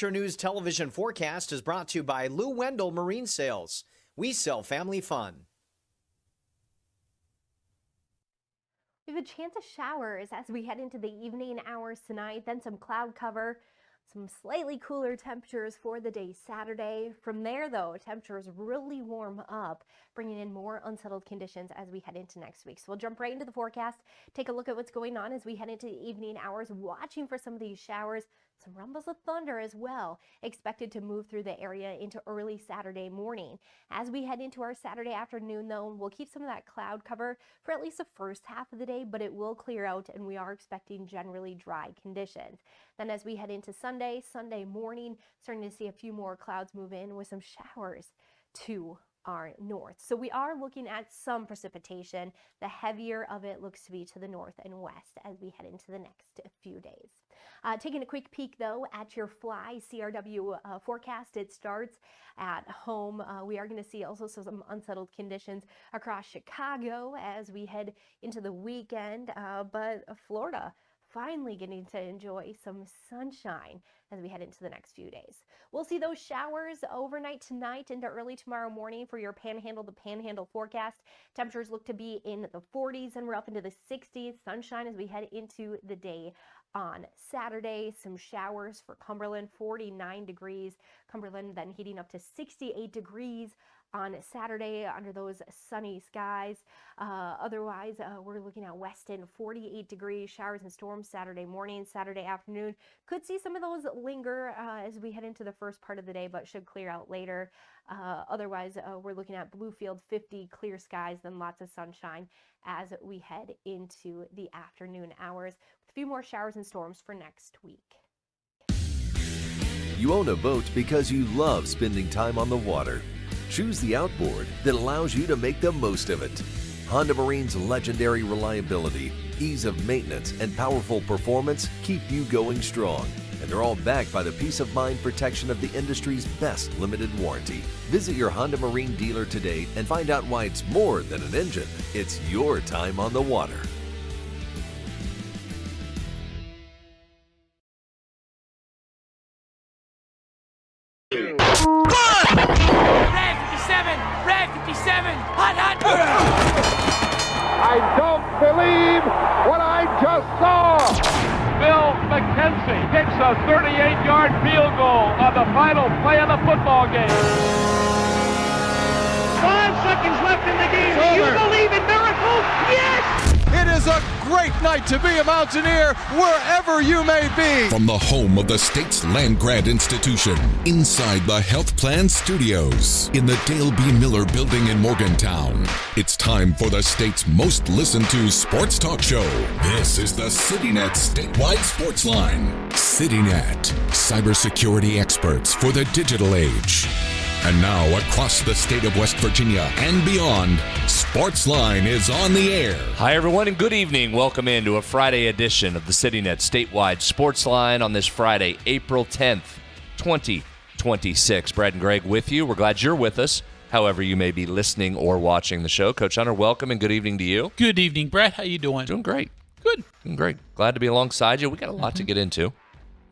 Your News television forecast is brought to you by Lou Wendell Marine Sales. We sell family fun. We have a chance of showers as we head into the evening hours tonight, then some cloud cover, some slightly cooler temperatures for the day Saturday. From there, though, temperatures really warm up, bringing in more unsettled conditions as we head into next week. So we'll jump right into the forecast, take a look at what's going on as we head into the evening hours, watching for some of these showers. Some rumbles of thunder as well expected to move through the area into early Saturday morning. As we head into our Saturday afternoon, though, we'll keep some of that cloud cover for at least the first half of the day, but it will clear out and we are expecting generally dry conditions. Then as we head into Sunday morning, starting to see a few more clouds move in with some showers to our north. So we are looking at some precipitation. The heavier of it looks to be to the north and west as we head into the next few days. Taking a quick peek, though, at your Fly CRW forecast. It starts at home. We are going to see also some unsettled conditions across Chicago as we head into the weekend, but Florida finally getting to enjoy some sunshine as we head into the next few days. We'll see those showers overnight tonight into early tomorrow morning for your Panhandle to Panhandle forecast. Temperatures look to be in the 40s and we're up into the 60s. Sunshine as we head into the day on Saturday. Some showers for Cumberland, 49 degrees. Cumberland then heating up to 68 degrees on Saturday under those sunny skies. Otherwise, we're looking at Weston, 48 degrees, showers and storms Saturday morning, Saturday afternoon. Could see some of those linger as we head into the first part of the day, but should clear out later. Otherwise, we're looking at Bluefield, 50 clear skies, then lots of sunshine as we head into the afternoon hours. With a few more showers and storms for next week. You own a boat because you love spending time on the water. Choose the outboard that allows you to make the most of it. Honda Marine's legendary reliability, ease of maintenance, and powerful performance keep you going strong. And they're all backed by the peace of mind protection of the industry's best limited warranty. Visit your Honda Marine dealer today and find out why it's more than an engine. It's your time on the water. Red 57, hot. I don't believe what I just saw. Bill McKenzie kicks a 38-yard field goal on the final play of the football game. 5 seconds left in the game. Do you believe in miracles? Yes! It is a great night to be a Mountaineer wherever you may be. From the home of the state's land-grant institution, inside the Health Plan Studios, in the Dale B. Miller Building in Morgantown, it's time for the state's most listened-to sports talk show. This is the CityNet Statewide Sportsline. CityNet, cybersecurity experts for the digital age. And now, across the state of West Virginia and beyond, Sportsline is on the air. Hi, everyone, and good evening. Welcome into a Friday edition of the CityNet Statewide Sportsline on this Friday, April 10th, 2026. Brad and Greg with you. We're glad you're with us, however you may be listening or watching the show. Coach Hunter, welcome and good evening to you. Good evening, Brad. How you doing? Doing great. Good. Doing great. Glad to be alongside you. We got a lot to get into. A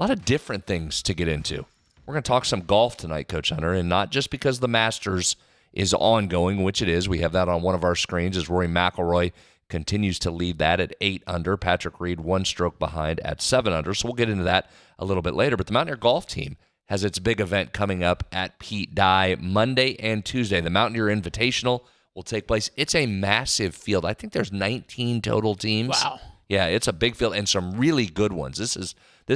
lot of different things to get into. We're going to talk some golf tonight, Coach Hunter, and not just because the Masters is ongoing, which it is. We have that on one of our screens as Rory McIlroy continues to lead that at 8 under. Patrick Reed 1 stroke behind at 7 under. So we'll get into that a little bit later. But the Mountaineer golf team has its big event coming up at Pete Dye Monday and Tuesday. The Mountaineer Invitational will take place. It's a massive field. I think there's 19 total teams. Wow. Yeah, it's a big field and some really good ones. This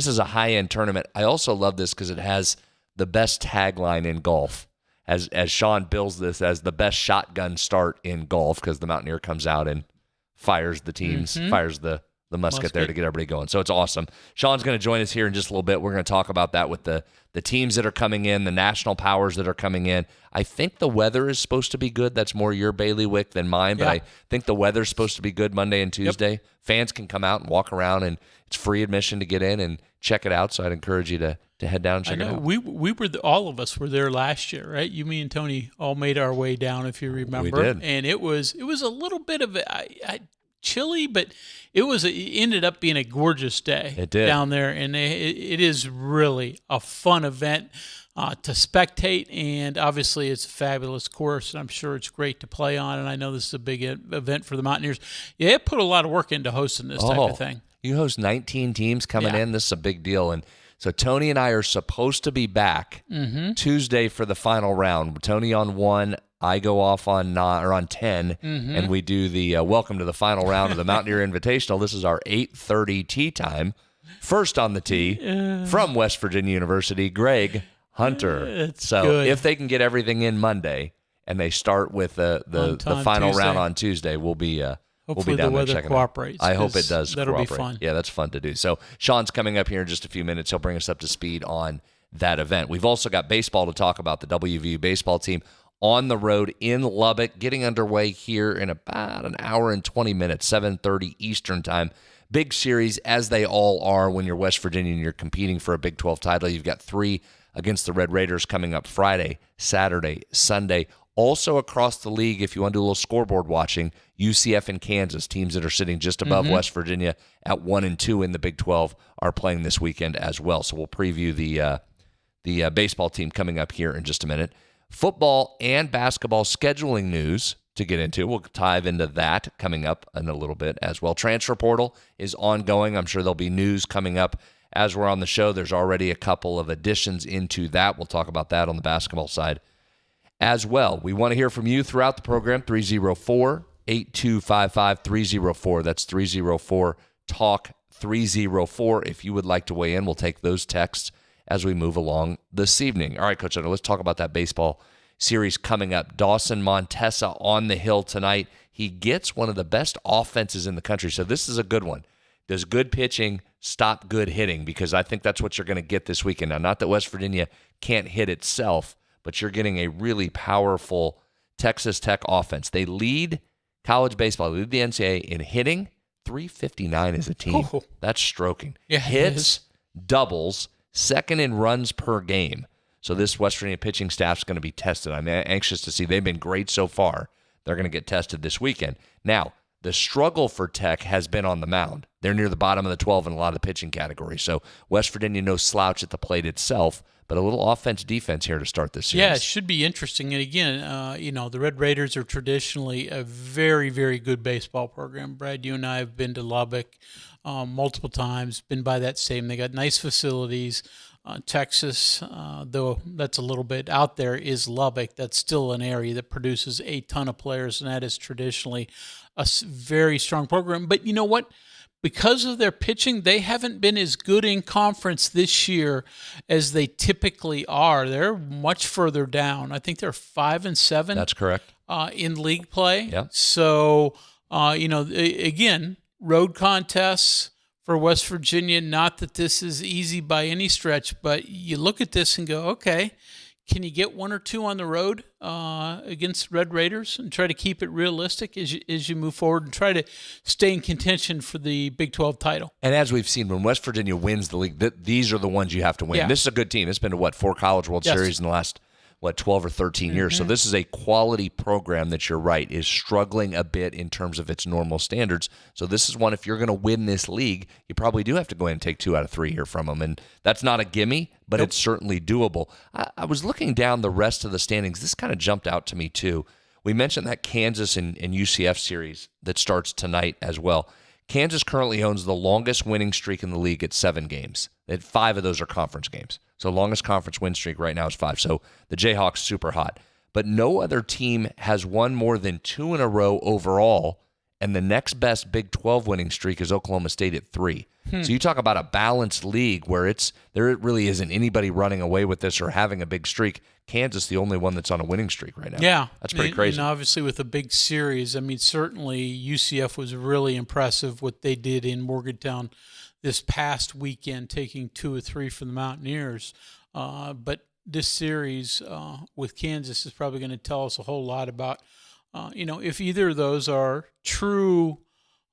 is a high-end tournament. I also love this because it has the best tagline in golf, as Sean bills this as the best shotgun start in golf, because the Mountaineer comes out and fires the teams, fires the musket there to get everybody going. So it's awesome. Sean's going to join us here in just a little bit. We're going to talk about that with the teams that are coming in, the national powers that are coming in. I think the weather is supposed to be good. That's more your bailiwick than mine, but I think the weather's supposed to be good Monday and Tuesday. Yep. Fans can come out and walk around, and it's free admission to get in and check it out. So I'd encourage you to head down and check it out. We were all of us were there last year, right? You, me, and Tony all made our way down, if you remember. We did. And it was a little bit of chilly, but it ended up being a gorgeous day. It did. Down there, and it is really a fun event to spectate, and obviously it's a fabulous course, and I'm sure it's great to play on, and I know this is a big event for the Mountaineers. Yeah, it put a lot of work into hosting this type of thing. You host 19 teams coming in. This is a big deal, and so Tony and I are supposed to be back Tuesday for the final round. Tony on 1, I go off on 9 or on 10, and we do the welcome to the final round of the Mountaineer Invitational. This is our 8:30 tee time. First on the tee from West Virginia University, Greg Hunter. So good. if they can get everything in Monday and they start with the final round on Tuesday, we'll be Hopefully down the there weather checking cooperates. I hope it does. That'll cooperate. be fun. Yeah, that's fun to do. So Sean's coming up here in just a few minutes. He'll bring us up to speed on that event. We've also got baseball to talk about. The WVU baseball team on the road in Lubbock, getting underway here in about an hour and 20 minutes, 7:30 Eastern time. Big series, as they all are when you're West Virginia and you're competing for a Big 12 title. You've got 3 against the Red Raiders coming up Friday, Saturday, Sunday. Also across the league, if you want to do a little scoreboard watching, UCF and Kansas, teams that are sitting just above West Virginia at 1 and 2 in the Big 12, are playing this weekend as well. So we'll preview the baseball team coming up here in just a minute. Football and basketball scheduling news to get into. We'll dive into that coming up in a little bit as well. Transfer portal is ongoing. I'm sure there'll be news coming up as we're on the show. There's already a couple of additions into that. We'll talk about that on the basketball side as well. We want to hear from you throughout the program. 304-8255-304. That's 304-TALK-304. If you would like to weigh in, we'll take those texts as we move along this evening. All right, Coach Hunter, let's talk about that baseball series coming up. Dawson Montesa on the hill tonight. He gets one of the best offenses in the country, so this is a good one. Does good pitching stop good hitting? Because I think that's what you're going to get this weekend. Now, not that West Virginia can't hit itself, but you're getting a really powerful Texas Tech offense. They lead college baseball, they lead the NCAA in hitting, 359 as a team. Oh. That's stroking. Yeah, hits, doubles, second in runs per game. So this West Virginia pitching staff is going to be tested. I'm anxious to see. They've been great so far. They're going to get tested this weekend. Now, the struggle for Tech has been on the mound. They're near the bottom of the 12 in a lot of the pitching categories. So West Virginia, no slouch at the plate itself, but a little offense-defense here to start this series. Yeah, it should be interesting. And again, the Red Raiders are traditionally a very, very good baseball program. Brad, you and I have been to Lubbock multiple times, been by that stadium. They got nice facilities. Texas, though that's a little bit out there, is Lubbock. That's still an area that produces a ton of players, and that is traditionally a very strong program. But you know what? Because of their pitching, they haven't been as good in conference this year as they typically are. They're much further down. I think they're 5-7. That's correct. In league play. Yeah. So, again, road contests for West Virginia. Not that this is easy by any stretch, but you look at this and go, okay, can you get 1 or 2 on the road against Red Raiders and try to keep it realistic as you move forward and try to stay in contention for the Big 12 title? And as we've seen, when West Virginia wins the league, these are the ones you have to win. Yeah. This is a good team. It's been to, 4 College World Series in the last, 12 or 13 years. So this is a quality program that, you're right, is struggling a bit in terms of its normal standards. So this is one, if you're going to win this league, you probably do have to go in and take 2 out of 3 here from them. And that's not a gimme, but it's certainly doable. I was looking down the rest of the standings. This kind of jumped out to me, too. We mentioned that Kansas and UCF series that starts tonight as well. Kansas currently owns the longest winning streak in the league at 7 games. 5 of those are conference games. So longest conference win streak right now is 5. So the Jayhawks super hot. But no other team has won more than 2 in a row overall, and the next best Big 12 winning streak is Oklahoma State at 3. So you talk about a balanced league where there really isn't anybody running away with this or having a big streak. Kansas, the only one that's on a winning streak right now. Yeah. That's pretty crazy. And obviously with a big series, certainly UCF was really impressive what they did in Morgantown this past weekend, taking 2 or 3 from the Mountaineers. But this series with Kansas is probably going to tell us a whole lot about, if either of those are true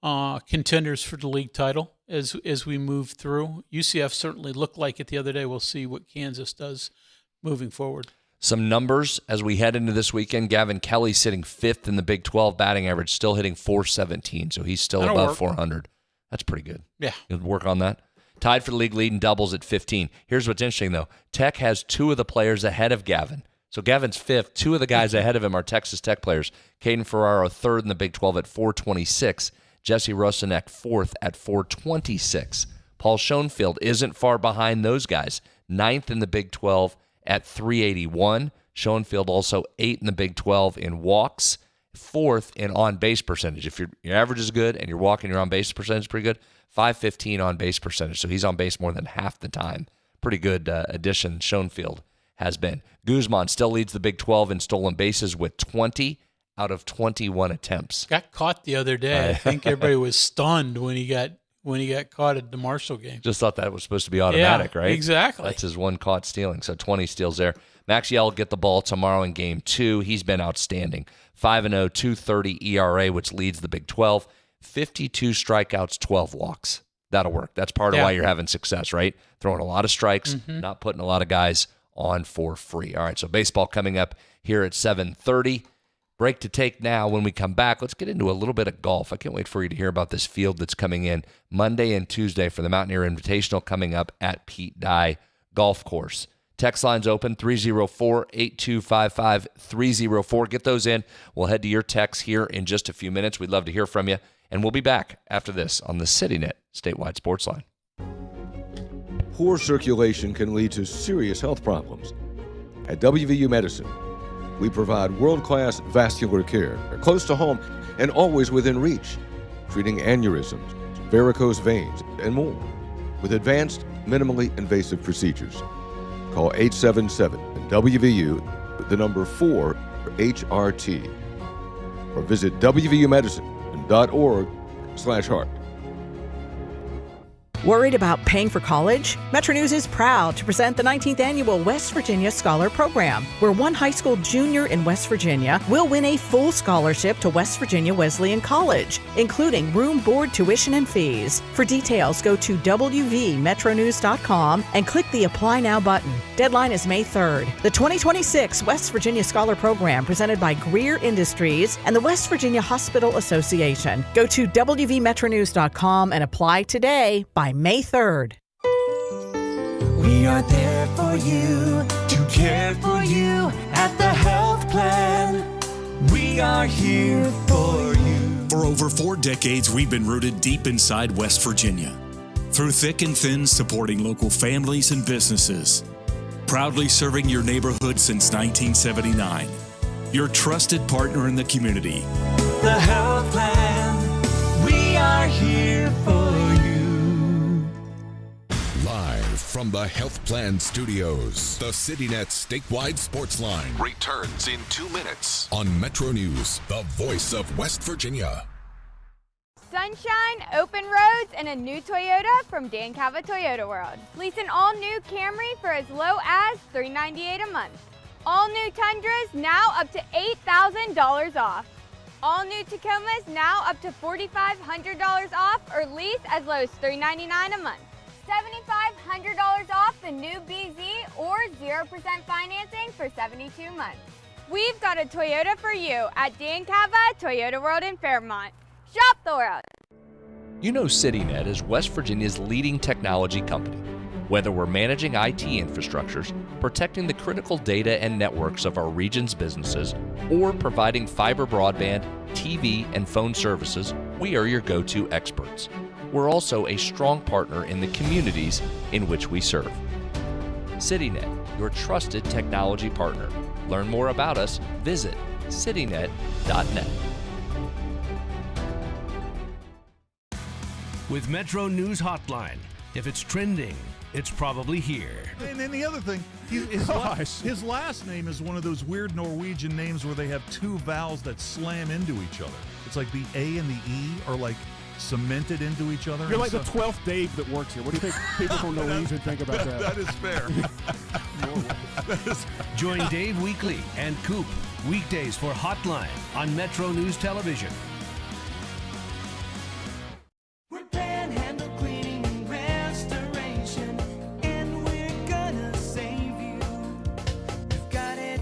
contenders for the league title as we move through. UCF certainly looked like it the other day. We'll see what Kansas does moving forward. Some numbers as we head into this weekend. Gavin Kelly sitting 5th in the Big 12 batting average, still hitting .417, so he's still above 400. That's pretty good. Yeah. You'll work on that. Tied for the league lead in doubles at 15. Here's what's interesting, though. Tech has 2 of the players ahead of Gavin. So Gavin's 5th. 2 of the guys ahead of him are Texas Tech players. Caden Ferraro 3rd in the Big 12 at .426. Jesse Rosanek 4th at .426. Paul Schoenfield isn't far behind those guys. 9th in the Big 12 at .381. Schoenfield also 8th in the Big 12 in walks, 4th in on-base percentage. If your average is good and you're walking, your on-base percentage is pretty good, .515 on-base percentage. So he's on base more than half the time. Pretty good addition Schoenfield has been. Guzman still leads the Big 12 in stolen bases with 20 out of 21 attempts. Got caught the other day. I think everybody was stunned when he got caught at the Marshall game. Just thought that was supposed to be automatic, yeah, right? Exactly. That's his one caught stealing. So 20 steals there. Max Yell will get the ball tomorrow in Game 2. He's been outstanding. 5-0, 2.30 ERA, which leads the Big 12. 52 strikeouts, 12 walks. That'll work. That's part of why you're having success, right? Throwing a lot of strikes, not putting a lot of guys on for free. All right, so baseball coming up here at 7:30. Break to take now. When we come back, let's get into a little bit of golf. I can't wait for you to hear about this field that's coming in Monday and Tuesday for the Mountaineer Invitational coming up at Pete Dye Golf Course. Text lines open, 304-8255-304. Get those in. We'll head to your texts here in just a few minutes. We'd love to hear from you. And we'll be back after this on the CityNet Statewide Sportsline. Poor circulation can lead to serious health problems. At WVU Medicine, we provide world-class vascular care, close to home and always within reach, treating aneurysms, varicose veins, and more, with advanced, minimally invasive procedures. Call 877-WVU, the number 4-HRT, or visit wvumedicine.org/heart. Worried about paying for college? Metro News is proud to present the 19th Annual West Virginia Scholar Program, where one high school junior in West Virginia will win a full scholarship to West Virginia Wesleyan College, including room, board, tuition, and fees. For details, go to wvmetronews.com and click the Apply Now button. Deadline is May 3rd. The 2026 West Virginia Scholar Program, presented by Greer Industries and the West Virginia Hospital Association. Go to wvmetronews.com and apply today by May 3rd. We are there for you, to care for you at the health plan. We are here for you. For over 4 decades, we've been rooted deep inside West Virginia. Through thick and thin, supporting local families and businesses. Proudly serving your neighborhood since 1979. Your trusted partner in the community. The health plan. We are here for you. Live from the Health Plan Studios, the CityNet Statewide Sportsline returns in 2 minutes on Metro News, the voice of West Virginia. Sunshine, open roads, and a new Toyota from Dan Cava Toyota World. Lease an all-new Camry for as low as $398 a month. All new Tundras now up to $8,000 off. All new Tacomas now up to $4,500 off, or lease as low as $399 a month. $7,500 off the new BZ or 0% financing for 72 months. We've got a Toyota for you at Dan Cava Toyota World in Fairmont. Shop the world. You know CityNet is West Virginia's leading technology company. Whether we're managing IT infrastructures, protecting the critical data and networks of our region's businesses, or providing fiber broadband, TV, and phone services, we are your go-to experts. We're also a strong partner in the communities in which we serve. CityNet, your trusted technology partner. Learn more about us, visit citynet.net. With Metro News Hotline, if it's trending, it's probably here. And then the other thing, his last name is one of those weird Norwegian names where they have 2 vowels that slam into each other. It's like the A and the E are like cemented into each other. You're like the 12th Dave that works here. What do you think people from Norwegian think about that? That is fair. Join Dave Weekly and Coop weekdays for Hotline on Metro News Television. We're Panhandle Cleaning and Restoration, and we're gonna save you. We've got it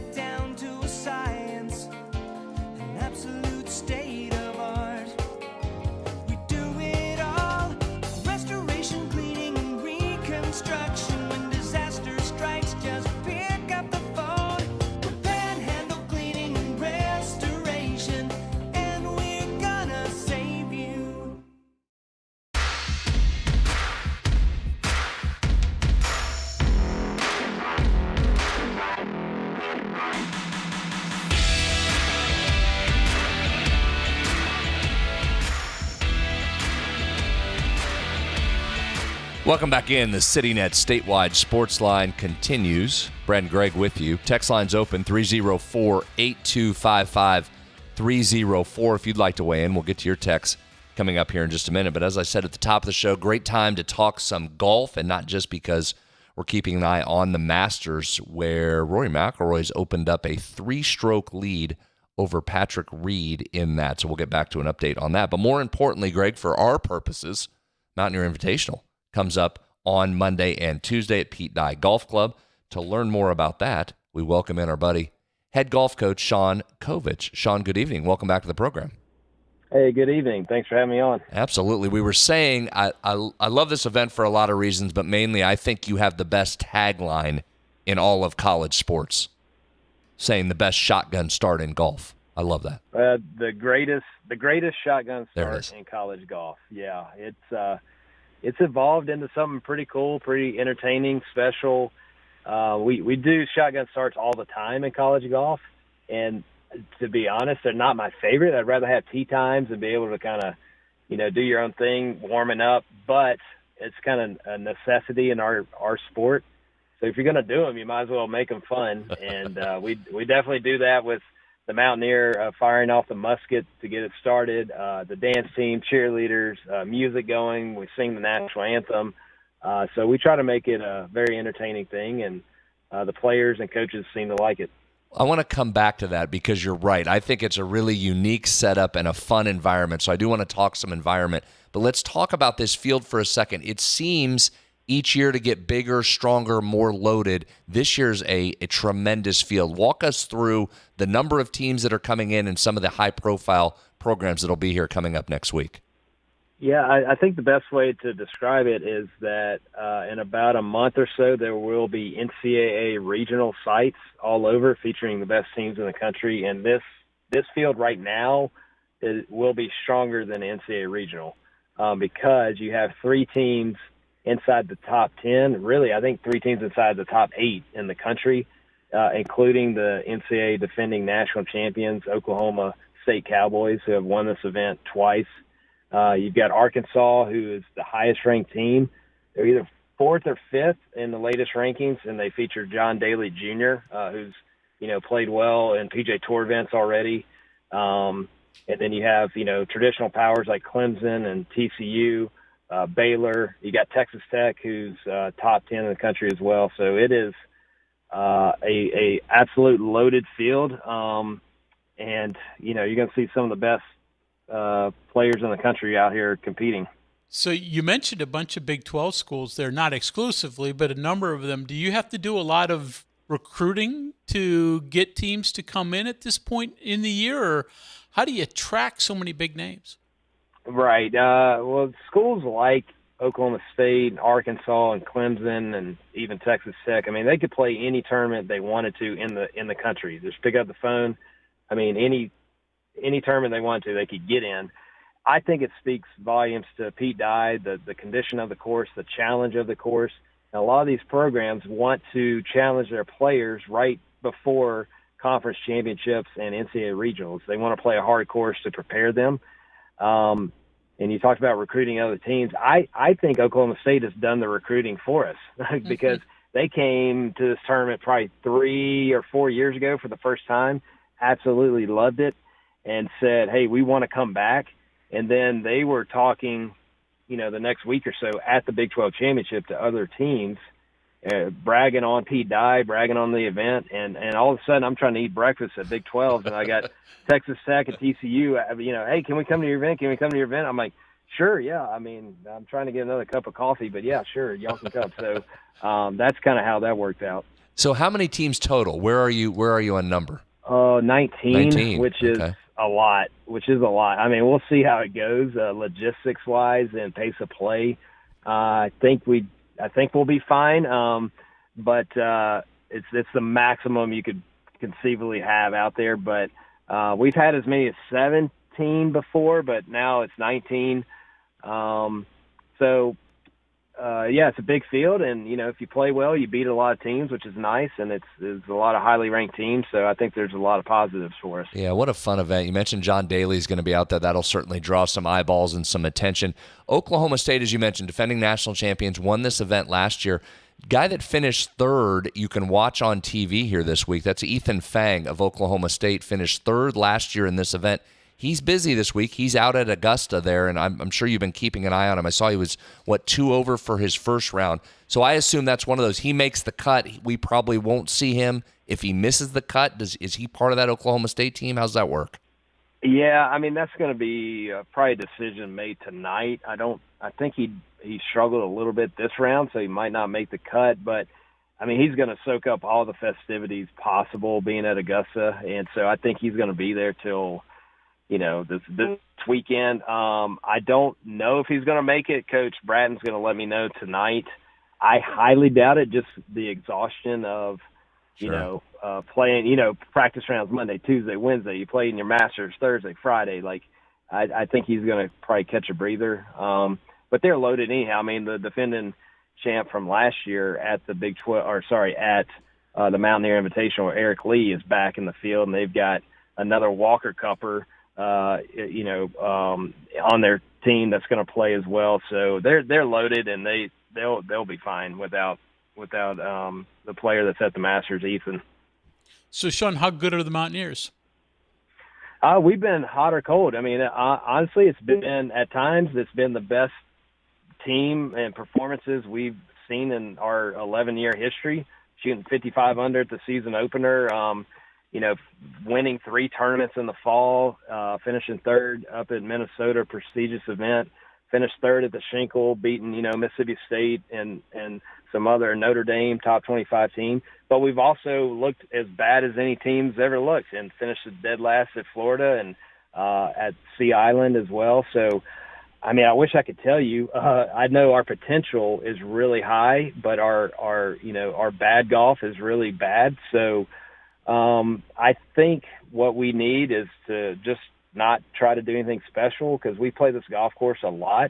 Welcome back in. The CityNet statewide Sportsline continues. Brad and Greg with you. Text line's open, 304-8255-304. If you'd like to weigh in, we'll get to your text coming up here in just a minute. But as I said at the top of the show, great time to talk some golf, and not just because we're keeping an eye on the Masters, where Rory McIlroy's opened up a 3-stroke lead over Patrick Reed in that. So we'll get back to an update on that. But more importantly, Greg, for our purposes, Mountaineer Invitational comes up on Monday and Tuesday at Pete Dye Golf Club. To learn more about that, we welcome in our buddy, head golf coach Sean Covich. Sean, good evening. Welcome back to the program. Hey, good evening. Thanks for having me on. Absolutely. We were saying I love this event for a lot of reasons, but mainly I think you have the best tagline in all of college sports, saying the best shotgun start in golf. I love that. The greatest shotgun start in college golf. Yeah, it's evolved into something pretty cool, pretty entertaining, special. We do shotgun starts all the time in college golf, and to be honest, they're not my favorite. I'd rather have tee times and be able to kind of, do your own thing, warming up. But it's kind of a necessity in our sport. So if you're going to do them, you might as well make them fun. And we definitely do that with the Mountaineer firing off the musket to get it started, the dance team, cheerleaders, music going. We sing the national anthem. So we try to make it a very entertaining thing, and the players and coaches seem to like it. I want to come back to that because you're right. I think it's a really unique setup and a fun environment. So I do want to talk some environment. But let's talk about this field for a second. It seems each year to get bigger, stronger, more loaded. This year's a tremendous field. Walk us through the number of teams that are coming in and some of the high-profile programs that will be here coming up next week. Yeah, I think the best way to describe it is that in about a month or so, there will be NCAA regional sites all over featuring the best teams in the country. And this field right now will be stronger than NCAA regional because you have 3 teams inside the top 10. Really, I think 3 teams inside the top 8 in the country, including the NCAA defending national champions, Oklahoma State Cowboys, who have won this event twice. You've got Arkansas, who is the highest-ranked team. They're either 4th or 5th in the latest rankings, and they feature John Daly Jr., who's played well in PGA Tour events already. And then you have traditional powers like Clemson and TCU, Baylor. You got Texas Tech, who's top 10 in the country as well. So it is a absolute loaded field, and you're going to see some of the best players in the country out here competing. So you mentioned a bunch of Big 12 schools. They're not exclusively, but a number of them. Do you have to do a lot of recruiting to get teams to come in at this point in the year, or how do you attract so many big names? Right. Well, schools like Oklahoma State, Arkansas, and Clemson, and even Texas Tech, I mean, they could play any tournament they wanted to in the country. Just pick up the phone. I mean, any tournament they want to, they could get in. I think it speaks volumes to Pete Dye, the condition of the course, the challenge of the course. And a lot of these programs want to challenge their players right before conference championships and NCAA regionals. They want to play a hard course to prepare them. And you talked about recruiting other teams. I think Oklahoma State has done the recruiting for us because they came to this tournament probably 3 or 4 years ago for the first time, absolutely loved it, and said, hey, we want to come back. And then they were talking, the next week or so at the Big 12 Championship to other teams, bragging on Pete Dye, bragging on the event. And all of a sudden I'm trying to eat breakfast at Big 12, and I got Texas Tech and TCU, hey, can we come to your event? Can we come to your event? I'm like, sure, yeah. I mean, I'm trying to get another cup of coffee, but yeah, sure, y'all can come. So that's kind of how that worked out. So how many teams total? Where are you on number? 19, which is a lot. I mean, we'll see how it goes logistics-wise and pace of play. I think we'll be fine, but it's the maximum you could conceivably have out there. But we've had as many as 17 before, but now it's 19. So it's a big field, and if you play well, you beat a lot of teams, which is nice, and it's a lot of highly ranked teams. So I think there's a lot of positives for us. Yeah, what a fun event. You mentioned John Daly is going to be out there. That'll certainly draw some eyeballs and some attention. Oklahoma State, as you mentioned, defending national champions, won this event last year. Guy that finished third, you can watch on TV here this week. That's Ethan Fang of Oklahoma State, finished third last year in this event. He's busy this week. He's out at Augusta there, and I'm sure you've been keeping an eye on him. I saw he was, 2 over for his first round. So I assume that's one of those. He makes the cut. We probably won't see him. If he misses the cut, is he part of that Oklahoma State team? How's that work? Yeah, I mean, that's going to be probably a decision made tonight. I think he struggled a little bit this round, so he might not make the cut. But, I mean, he's going to soak up all the festivities possible being at Augusta. And so I think he's going to be there till – this weekend. I don't know if he's going to make it. Coach Bratton's going to let me know tonight. I highly doubt it, just the exhaustion of, playing, practice rounds Monday, Tuesday, Wednesday. You play in your Masters Thursday, Friday. I think he's going to probably catch a breather. But they're loaded anyhow. I mean, the defending champ from last year at the at the Mountaineer Invitational, Eric Lee, is back in the field, and they've got another Walker Cupper on their team that's going to play as well. So they're loaded, and they'll be fine without the player that's at the Masters, Ethan. So, Sean, how good are the Mountaineers? We've been hot or cold. I mean, honestly, it's been the best team and performances we've seen in our 11-year history, shooting 55 under at the season opener. Winning 3 tournaments in the fall, finishing third up in Minnesota, prestigious event, finished third at the Schenkel, beating, Mississippi State and some other Notre Dame top 25 team. But we've also looked as bad as any team's ever looked and finished dead last at Florida and at Sea Island as well. So, I mean, I wish I could tell you. I know our potential is really high, but our bad golf is really bad. So, I think what we need is to just not try to do anything special because we play this golf course a lot.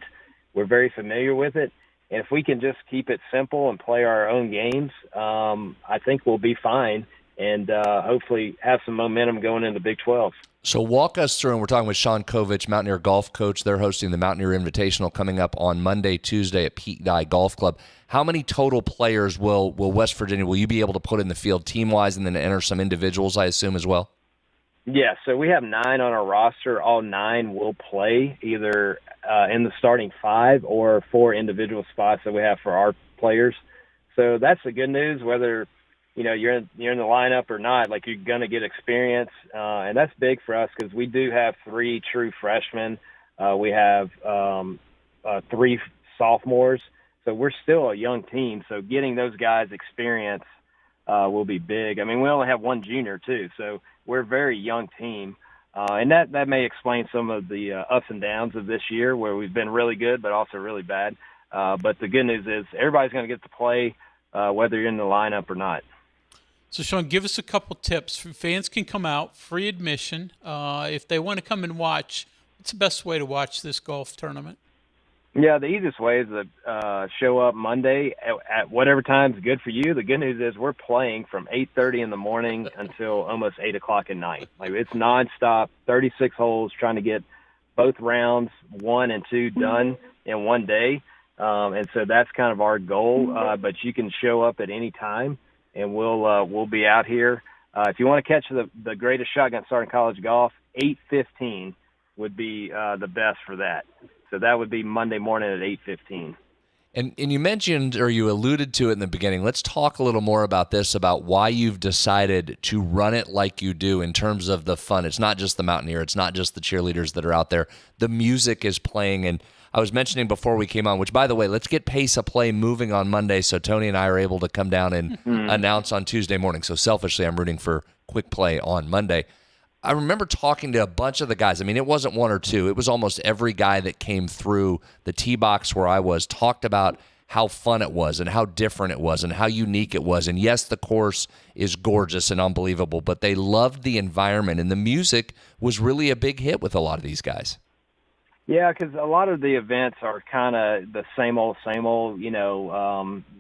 We're very familiar with it. And if we can just keep it simple and play our own games, I think we'll be fine and hopefully have some momentum going into Big 12. So walk us through, and we're talking with Sean Covich, Mountaineer golf coach. They're hosting the Mountaineer Invitational coming up on Monday, Tuesday at Pete Dye Golf Club. How many total players will West Virginia, will you be able to put in the field team-wise and then enter some individuals, I assume, as well? Yeah, so we have 9 on our roster. All 9 will play either in the starting 5 or 4 individual spots that we have for our players. So that's the good news, whether you're in the lineup or not, you're going to get experience. And that's big for us because we do have 3 true freshmen. We have 3 sophomores. So we're still a young team. So getting those guys experience will be big. I mean, we only have 1 junior too. So we're a very young team. And that may explain some of the ups and downs of this year where we've been really good but also really bad. But the good news is everybody's going to get to play whether you're in the lineup or not. So, Sean, give us a couple tips. Fans can come out, free admission. If they want to come and watch, what's the best way to watch this golf tournament? Yeah, the easiest way is to show up Monday at whatever time is good for you. The good news is we're playing from 8:30 in the morning until almost 8 o'clock at night. It's nonstop, 36 holes, trying to get both rounds 1 and 2 done in one day. And so that's kind of our goal. But you can show up at any time, and we'll be out here. If you want to catch the greatest shotgun start in college golf, 8:15 would be the best for that. So that would be Monday morning at 8:15. And you mentioned, or you alluded to it in the beginning, let's talk a little more about this, about why you've decided to run it like you do in terms of the fun. It's not just the Mountaineer. It's not just the cheerleaders that are out there. The music is playing. And I was mentioning before we came on, which, by the way, let's get Pace of Play moving on Monday so Tony and I are able to come down and announce on Tuesday morning. So selfishly, I'm rooting for Quick Play on Monday. I remember talking to a bunch of the guys. I mean, it wasn't 1 or 2. It was almost every guy that came through the tee box where I was, talked about how fun it was and how different it was and how unique it was. And yes, the course is gorgeous and unbelievable, but they loved the environment, and the music was really a big hit with a lot of these guys. Yeah, because a lot of the events are kind of the same old,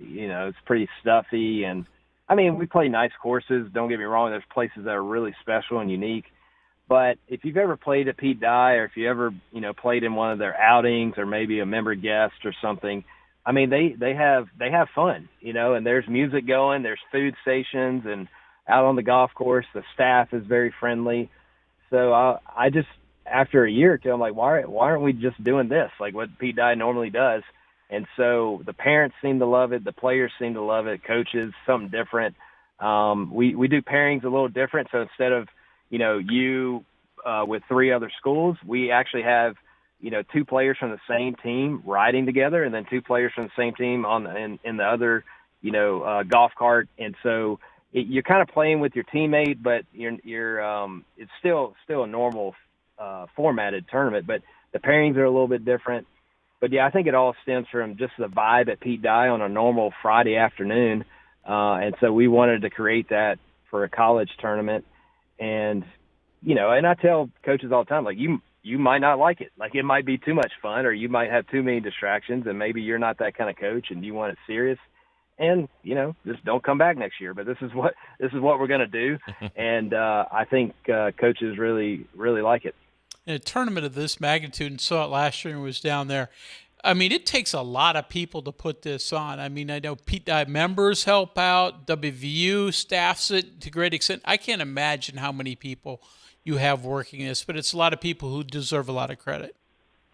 it's pretty stuffy. And, I mean, we play nice courses. Don't get me wrong. There's places that are really special and unique. But if you've ever played at Pete Dye, or if you ever, played in one of their outings or maybe a member guest or something, I mean, they have fun, and there's music going, there's food stations, and out on the golf course, the staff is very friendly. So I just, after a year or two, I'm like, why aren't we just doing this, like what Pete Dye normally does? And so the parents seem to love it. The players seem to love it. Coaches, something different. We do pairings a little different. So instead of, with 3 other schools, we actually have, 2 players from the same team riding together, and then 2 players from the same team in the other, golf cart. And so you're kind of playing with your teammate, but it's still a normal formatted tournament, but the pairings are a little bit different. But yeah, I think it all stems from just the vibe at Pete Dye on a normal Friday afternoon. And so we wanted to create that for a college tournament. And, and I tell coaches all the time, like, you might not like it. Like, it might be too much fun, or you might have too many distractions, and maybe you're not that kind of coach and you want it serious. And, just don't come back next year. But this is what we're going to do. And I think coaches really, really like it. In a tournament of this magnitude, and saw it last year and was down there, I mean, it takes a lot of people to put this on. I mean, I know Pete Dye members help out, WVU staffs it to a great extent. I can't imagine how many people you have working this, but it's a lot of people who deserve a lot of credit.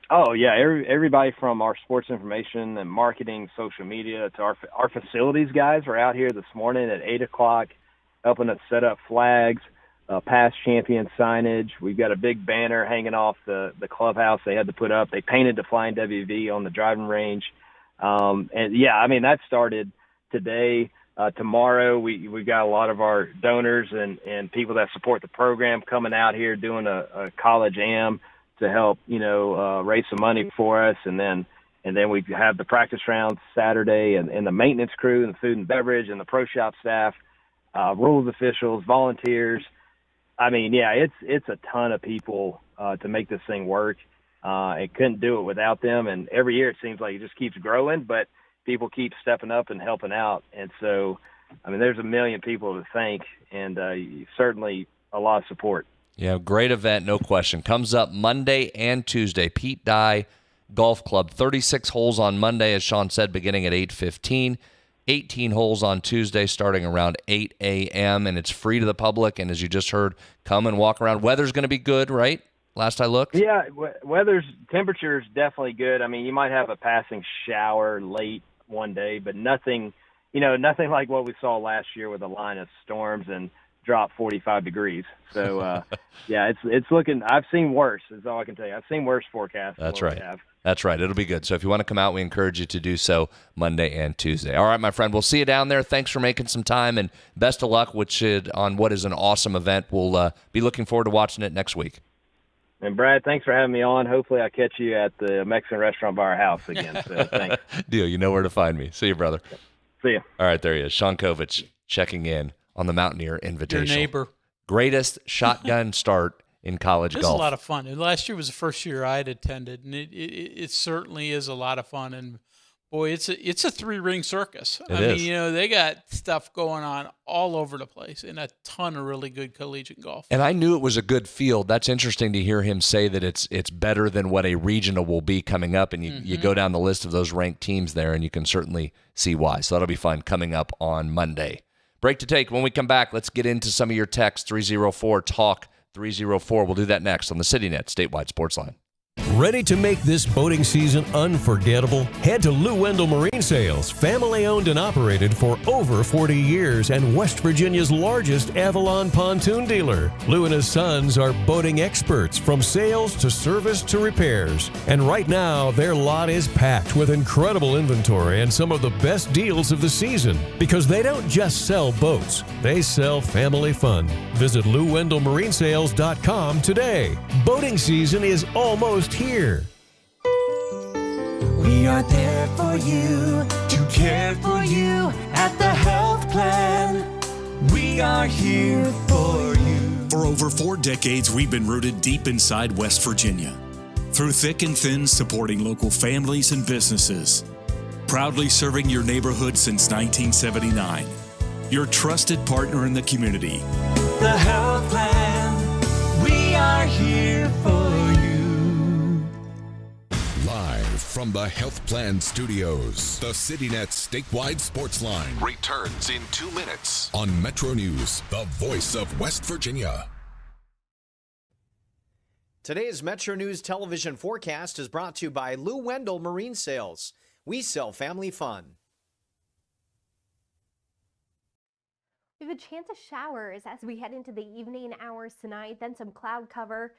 Oh, yeah, everybody from our sports information and marketing, social media, to our facilities guys were out here this morning at 8 o'clock helping us set up flags, past champion signage. We've got a big banner hanging off the clubhouse they had to put up. They painted the Flying WV on the driving range. And, yeah, I mean, that started today. Tomorrow we've got a lot of our donors and people that support the program coming out here doing a college am to help, raise some money for us. And then we have the practice rounds Saturday, and the maintenance crew and the food and beverage and the pro shop staff, rules officials, volunteers. I mean, yeah, it's a ton of people to make this thing work. It couldn't do it without them. And every year it seems like it just keeps growing, but people keep stepping up and helping out. And so, I mean, there's a million people to thank, and certainly a lot of support. Yeah, great event, no question. Comes up Monday and Tuesday. Pete Dye Golf Club, 36 holes on Monday, as Sean said, beginning at 8:15. 18 holes on Tuesday, starting around 8 a.m., and it's free to the public. And as you just heard, come and walk around. Weather's going to be good, right? Last I looked? Yeah, temperature's definitely good. I mean, you might have a passing shower late one day, but nothing like what we saw last year with a line of storms and drop 45 degrees. So, yeah, it's looking – I've seen worse is all I can tell you. I've seen worse forecasts. That's right. That's right. It'll be good. So if you want to come out, we encourage you to do so Monday and Tuesday. All right, my friend, we'll see you down there. Thanks for making some time, and best of luck on what is an awesome event. We'll be looking forward to watching it next week. And, Brad, thanks for having me on. Hopefully I catch you at the Mexican restaurant by our house again. So thanks. Deal. You know where to find me. See you, brother. See you. All right, there he is. Sean Covich checking in on the Mountaineer Invitational. Your neighbor. Greatest shotgun start in college golf. It's a lot of fun. And last year was the first year I had attended, and it certainly is a lot of fun. And boy, it's a 3-ring circus. It is. Mean, they got stuff going on all over the place and a ton of really good collegiate golf. And I knew it was a good field. That's interesting to hear him say that it's better than what a regional will be coming up. And you go down the list of those ranked teams there, and you can certainly see why. So that'll be fun coming up on Monday. Break to take. When we come back, let's get into some of your texts. 304-TALK 304. We'll do that next on the CityNet Statewide Sportsline. Ready to make this boating season unforgettable? Head to Lou Wendell Marine Sales, family owned and operated for over 40 years and West Virginia's largest Avalon pontoon dealer. Lou and his sons are boating experts from sales to service to repairs. And right now, their lot is packed with incredible inventory and some of the best deals of the season. Because they don't just sell boats, they sell family fun. Visit LouWendellMarineSales.com today. Boating season is almost here. We are there for you, to care for you at the health plan. We are here for you. For over 4 decades, we've been rooted deep inside West Virginia. Through thick and thin, supporting local families and businesses. Proudly serving your neighborhood since 1979. Your trusted partner in the community. The Health Plan, we are here for you. Live from the Health Plan Studios, the CityNet statewide Sportsline returns in 2 minutes on Metro News, the voice of West Virginia. Today's Metro News television forecast is brought to you by Lou Wendell Marine Sales. We sell family fun. We have a chance of showers as we head into the evening hours tonight, then some cloud cover,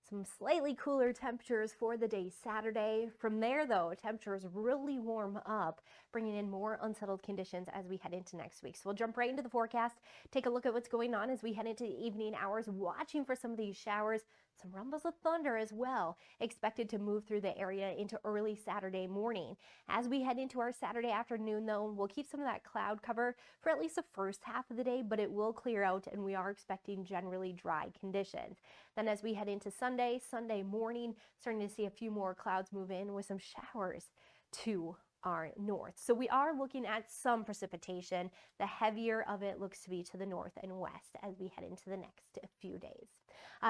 some slightly cooler temperatures for the day Saturday. From there, though, temperatures really warm up, bringing in more unsettled conditions as we head into next week. So we'll jump right into the forecast, take a look at what's going on as we head into the evening hours, watching for some of these showers. Some rumbles of thunder as well expected to move through the area into early Saturday morning. As we head into our Saturday afternoon, though, we'll keep some of that cloud cover for at least the first half of the day, but it will clear out and we are expecting generally dry conditions. Then as we head into Sunday morning, starting to see a few more clouds move in with some showers to our north. So we are looking at some precipitation. The heavier of it looks to be to the north and west as we head into the next few days.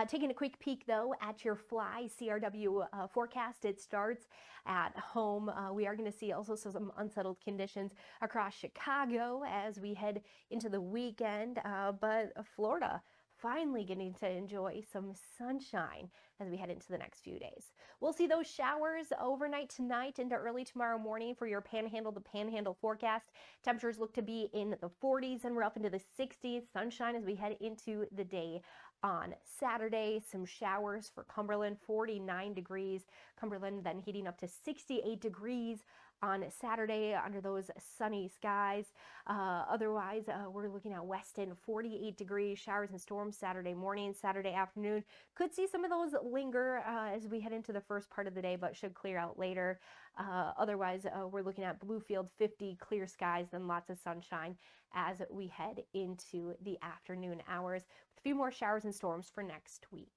Taking a quick peek, though, at your Fly CRW forecast. It starts at home. We are going to see also some unsettled conditions across Chicago as we head into the weekend, but Florida finally getting to enjoy some sunshine as we head into the next few days. We'll see those showers overnight tonight into early tomorrow morning for your Panhandle to Panhandle forecast. Temperatures look to be in the 40s and we're up into the 60s. Sunshine as we head into the day on Saturday. Some showers for Cumberland, 49 degrees. Cumberland then heating up to 68 degrees on Saturday under those sunny skies. Otherwise, we're looking at Weston, 48 degrees, showers and storms Saturday morning, Saturday afternoon. Could see some of those linger as we head into the first part of the day, but should clear out later. Otherwise, we're looking at Bluefield, 50 clear skies, then lots of sunshine as we head into the afternoon hours with a few more showers and storms for next week.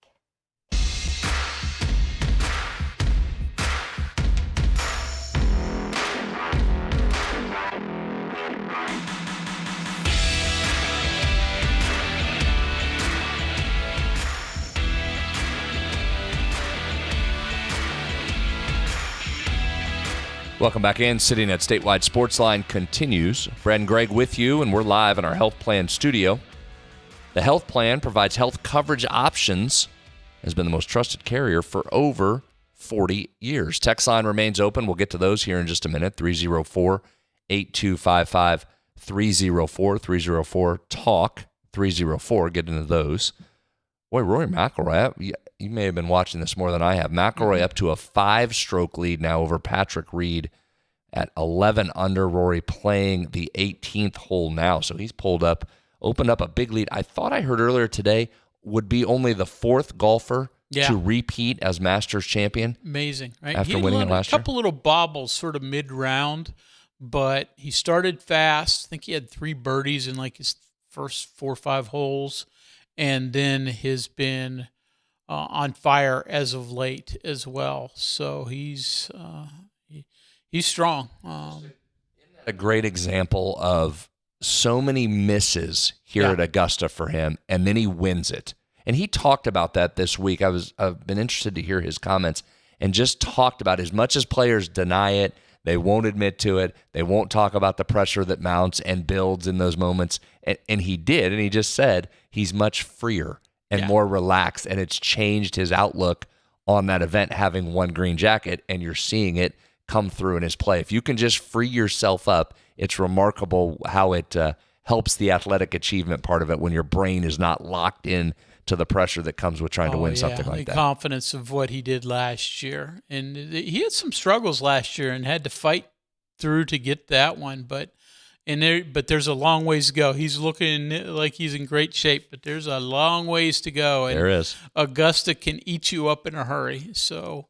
Welcome back in. Sitting at Statewide Sportsline continues. Brad and Greg with you, and we're live in our Health Plan studio. The Health Plan provides health coverage options, has been the most trusted carrier for over 40 years. Text line remains open. We'll get to those here in just a minute. 304-8255, 304-304-TALK, 304. Get into those. Boy, Rory McIlroy, you may have been watching this more than I have. McIlroy up to a 5-stroke lead now over Patrick Reed at 11 under. Rory playing the 18th hole now, so he's opened up a big lead. I thought I heard earlier today would be only the 4th golfer to repeat as Masters champion. Amazing, right? After winning it last year. A couple little bobbles sort of mid-round, but he started fast. I think he had 3 birdies in like his first 4 or 5 holes, and then has been on fire as of late as well. So he's strong. A great example of so many misses here at Augusta for him, and then he wins it. And he talked about that this week. I've been interested to hear his comments, and just talked about as much as players deny it, they won't admit to it, they won't talk about the pressure that mounts and builds in those moments. And he did, and he just said he's much freer and more relaxed, and it's changed his outlook on that event, having won Green Jacket, and you're seeing it come through in his play. If you can just free yourself up, it's remarkable how it helps the athletic achievement part of it when your brain is not locked in to the pressure that comes with trying to win something like that. The confidence of what he did last year. And he had some struggles last year and had to fight through to get that one, but there's a long ways to go. He's looking like he's in great shape, but there's a long ways to go. And there is. Augusta can eat you up in a hurry. So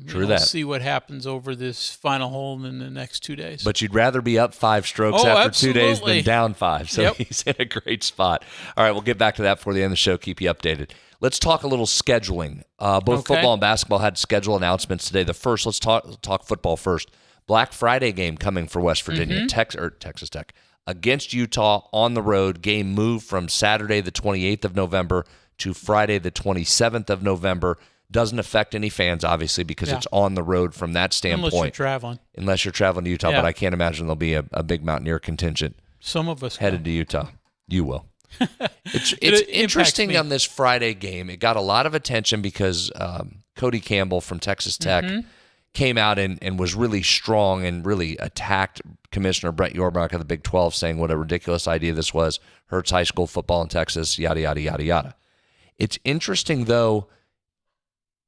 True that. See what happens over this final hole in the next 2 days. But you'd rather be up 5 strokes after absolutely. 2 days than down 5. So Yep. he's in a great spot. All right, we'll get back to that before the end of the show. Keep you updated. Let's talk a little scheduling. Both football and basketball had schedule announcements today. Let's talk football first. Black Friday game coming for West Virginia, Texas Tech, against Utah on the road. Game moved from Saturday the 28th of November to Friday the 27th of November. Doesn't affect any fans, obviously, because it's on the road from that standpoint. Unless you're traveling to Utah, but I can't imagine there'll be a big Mountaineer contingent. Some of us headed to Utah. You will. It's interesting on this Friday game. It got a lot of attention because Cody Campbell from Texas Tech came out and was really strong and really attacked Commissioner Brett Yormark of the Big 12, saying what a ridiculous idea this was. Hurts high school football in Texas, yada, yada, yada, yada. It's interesting, though.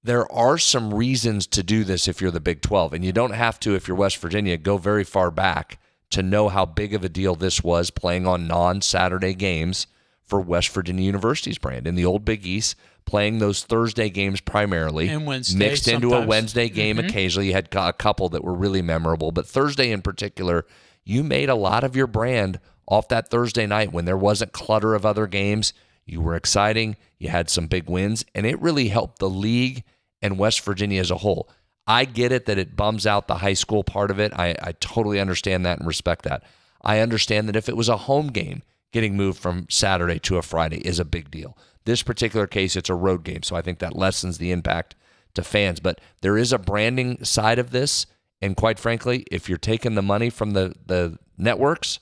There are some reasons to do this if you're the Big 12, and you don't have to, if you're West Virginia, go very far back to know how big of a deal this was playing on non-Saturday games for West Virginia University's brand. In the old Big East, playing those Thursday games primarily, and Wednesday, mixed into a Wednesday game occasionally. You had a couple that were really memorable, but Thursday in particular, you made a lot of your brand off that Thursday night when there wasn't clutter of other games. You were exciting, you had some big wins, and it really helped the league and West Virginia as a whole. I get it that it bums out the high school part of it. I totally understand that and respect that. I understand that if it was a home game, getting moved from Saturday to a Friday is a big deal. This particular case, it's a road game, so I think that lessens the impact to fans. But there is a branding side of this, and quite frankly, if you're taking the money from the networks,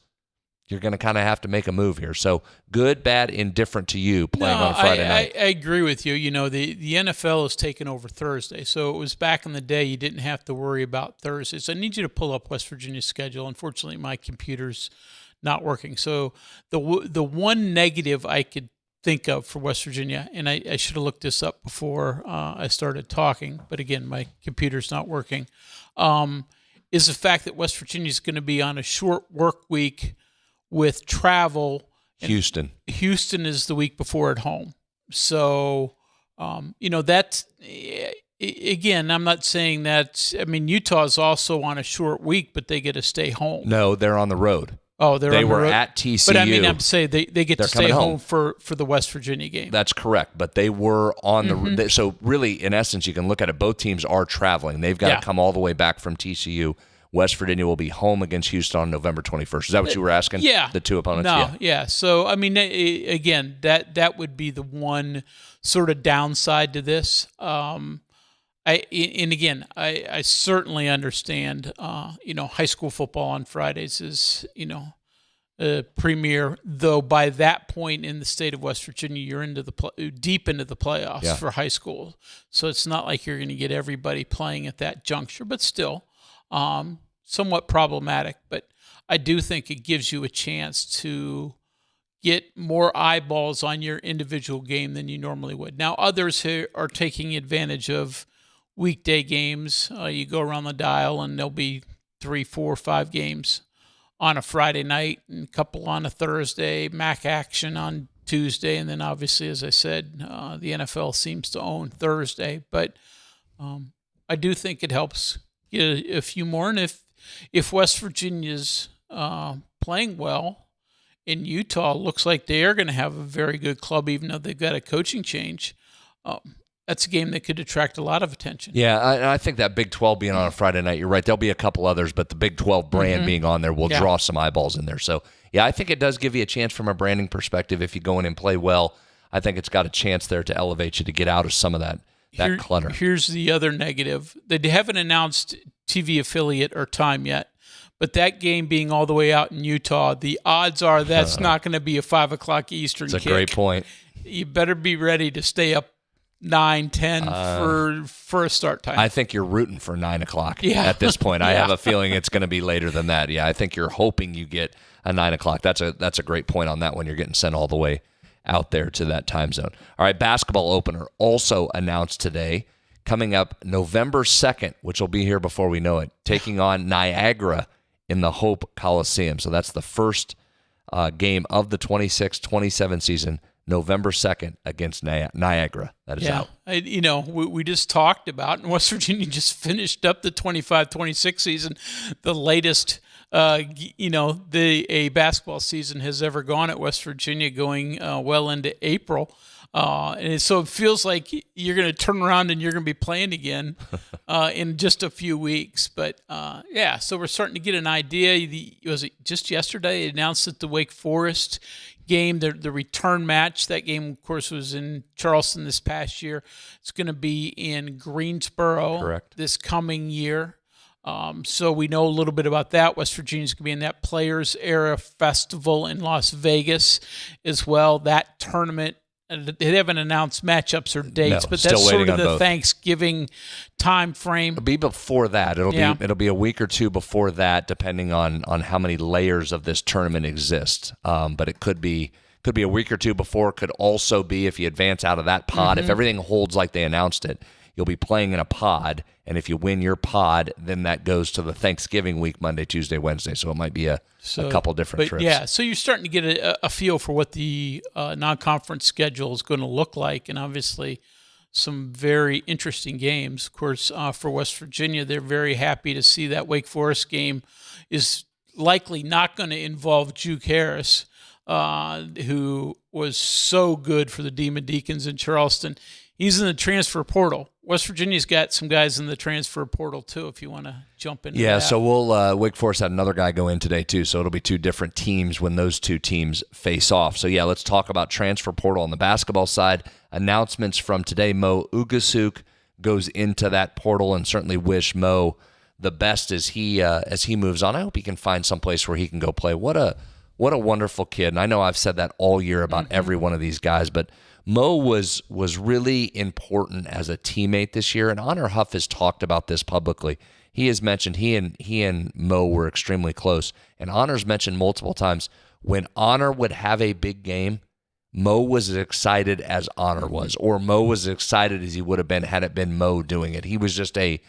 you're going to kind of have to make a move here. So good, bad, indifferent to you playing on a Friday night. I agree with you. You know, the NFL has taken over Thursday. So it was back in the day you didn't have to worry about Thursdays. I need you to pull up West Virginia's schedule. Unfortunately, my computer's not working. So the one negative I could think of for West Virginia, and I should have looked this up before I started talking, but again, my computer's not working, is the fact that West Virginia is going to be on a short work week with travel. Houston is the week before at home. So, that's, again, I'm not saying that, Utah's also on a short week, but they get to stay home. No, they're on the road. Oh, they were at TCU. But I'm saying they get to stay home for the West Virginia game. That's correct. But they were on the, so really, in essence, you can look at it. Both teams are traveling. They've got to come all the way back from TCU. West Virginia will be home against Houston on November 21st. Is that what you were asking? Yeah. The two opponents? Yeah. So, again, that would be the one sort of downside to this. I certainly understand, high school football on Fridays is, premier, though by that point in the state of West Virginia, you're into deep into the playoffs for high school. So it's not like you're going to get everybody playing at that juncture, but still, somewhat problematic, but I do think it gives you a chance to get more eyeballs on your individual game than you normally would. Now, others here are taking advantage of weekday games. You go around the dial and there'll be 3, 4, 5 games on a Friday night and a couple on a Thursday, MAC action on Tuesday, and then obviously, as I said, the NFL seems to own Thursday, but I do think it helps get a few more, and if West Virginia's playing well, in Utah, looks like they are going to have a very good club, even though they've got a coaching change. That's a game that could attract a lot of attention. Yeah, I think that Big 12 being on a Friday night, you're right. There'll be a couple others, but the Big 12 brand being on there will draw some eyeballs in there. So, I think it does give you a chance from a branding perspective. If you go in and play well, I think it's got a chance there to elevate you to get out of some of that clutter. Here's the other negative. They haven't announced TV affiliate or time yet, but that game being all the way out in Utah, the odds are that's not going to be a 5 o'clock Eastern kick. That's a great point. You better be ready to stay up 9, 10 for a start time. I think you're rooting for 9 o'clock at this point. I have a feeling it's going to be later than that. Yeah, I think you're hoping you get a 9 o'clock. That's a great point on that one. You're getting sent all the way out there to that time zone. All right, basketball opener also announced today, coming up November 2nd, which will be here before we know it, taking on Niagara in the Hope Coliseum. So that's the first game of the 26-27 season. November 2nd against Niagara. That is out. We just talked about, and West Virginia just finished up the 25-26 season, the latest a basketball season has ever gone at West Virginia, going well into April. And so it feels like you're going to turn around and you're going to be playing again in just a few weeks. But, so we're starting to get an idea. Was it just yesterday? They announced that the Wake Forest game, the return match, that game, of course, was in Charleston this past year. It's going to be in Greensboro this coming year. So we know a little bit about that. West Virginia's going to be in that Players Era Festival in Las Vegas as well. That tournament, they haven't announced matchups or dates, but that's sort of the both. Thanksgiving time frame. It'll be before that. It'll be a week or two before that, depending on how many layers of this tournament exist. But it could be a week or two before. Could also be if you advance out of that pod. If everything holds like they announced it, you'll be playing in a pod, and if you win your pod, then that goes to the Thanksgiving week, Monday, Tuesday, Wednesday. So it might be a couple different trips. Yeah, so you're starting to get a feel for what the non-conference schedule is going to look like, and obviously some very interesting games. Of course, for West Virginia, they're very happy to see that Wake Forest game is likely not going to involve Juke Harris, who was so good for the Demon Deacons in Charleston. He's in the transfer portal. West Virginia's got some guys in the transfer portal, too, if you want to jump into that. Yeah, so Wake Forest had another guy go in today, too, so it'll be two different teams when those two teams face off. So, let's talk about transfer portal on the basketball side. Announcements from today. Mo Ugasuk goes into that portal, and certainly wish Mo the best as he moves on. I hope he can find someplace where he can go play. What a wonderful kid. And I know I've said that all year about every one of these guys, but Mo was really important as a teammate this year, and Honor Huff has talked about this publicly. He has mentioned he and Mo were extremely close, and Honor's mentioned multiple times when Honor would have a big game, Mo was as excited as Honor was, or Mo was as excited as he would have been had it been Mo doing it. He was just a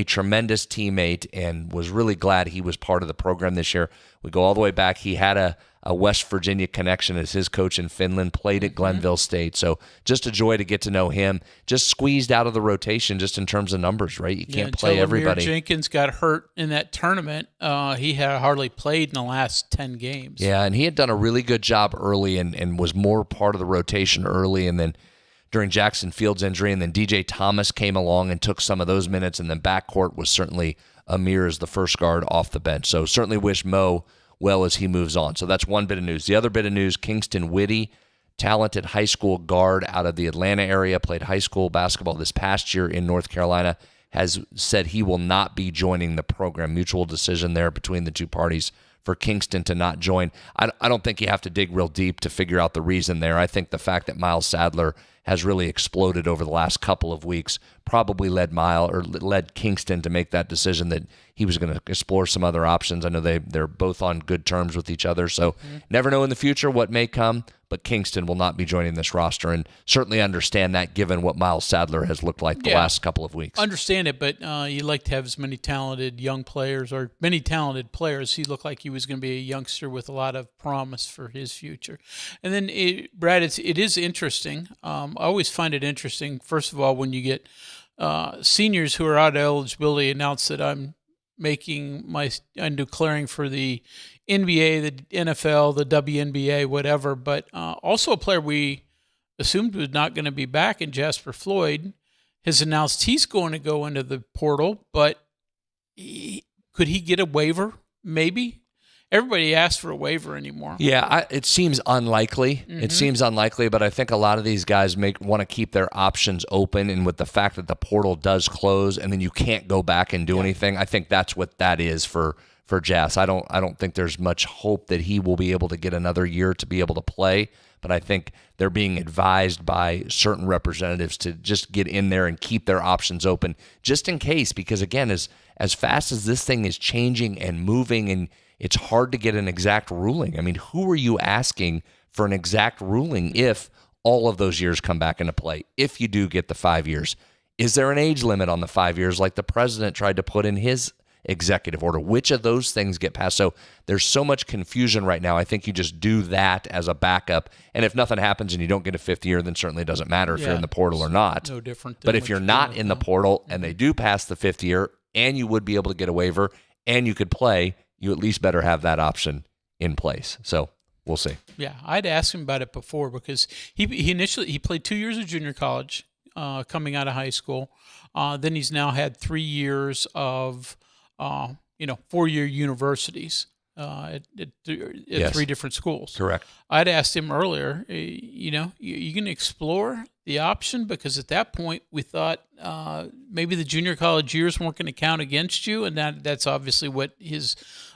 tremendous teammate and was really glad he was part of the program this year. We go all the way back. He had a West Virginia connection as his coach in Finland, played at Glenville State. So just a joy to get to know him. Just squeezed out of the rotation just in terms of numbers, right? You can't play everybody. Jenkins got hurt in that tournament. He had hardly played in the last 10 games. Yeah, and he had done a really good job early and was more part of the rotation early, and then during Jackson Field's injury, and then DJ Thomas came along and took some of those minutes, and then backcourt was certainly Amir as the first guard off the bench. So certainly wish Mo well as he moves on. So that's one bit of news. The other bit of news, Kingston Whitty, talented high school guard out of the Atlanta area, played high school basketball this past year in North Carolina, has said he will not be joining the program. Mutual decision there between the two parties for Kingston to not join. I don't think you have to dig real deep to figure out the reason there. I think the fact that Miles Sadler has really exploded over the last couple of weeks probably led Kingston to make that decision that he was going to explore some other options. I know they're both on good terms with each other, so never know in the future what may come, but Kingston will not be joining this roster, and certainly understand that given what Miles Sadler has looked like the last couple of weeks. Understand it, but you like to have as many talented young players or many talented players. He looked like he was going to be a youngster with a lot of promise for his future. And then, Brad, it is interesting. I always find it interesting, first of all, when you get seniors who are out of eligibility announce that I'm declaring for the NBA, the NFL, the WNBA, whatever, but also a player we assumed was not going to be back in Jasper Floyd has announced he's going to go into the portal, but could he get a waiver? Maybe. Everybody asks for a waiver anymore. Yeah, it seems unlikely. It seems unlikely, but I think a lot of these guys want to keep their options open, and with the fact that the portal does close and then you can't go back and do anything, I think that's what that is for Jas. I don't think there's much hope that he will be able to get another year to be able to play, but I think they're being advised by certain representatives to just get in there and keep their options open just in case, because again, as fast as this thing is changing and moving, and it's hard to get an exact ruling. I mean, who are you asking for an exact ruling if all of those years come back into play? If you do get the 5 years, is there an age limit on the 5 years like the president tried to put in his executive order? Which of those things get passed? So there's so much confusion right now. I think you just do that as a backup. And if nothing happens and you don't get a fifth year, then certainly it doesn't matter if you're in the portal or not. No different. But if you're not in the portal and they do pass the fifth year and you would be able to get a waiver and you could play, you at least better have that option in place. So we'll see. Yeah, I'd asked him about it before because he initially played 2 years of junior college coming out of high school. Then he's now had 3 years of 4-year universities at Yes. 3 different schools. Correct. I'd asked him earlier, you can explore the option because at that point we thought maybe the junior college years weren't going to count against you, and that's obviously what his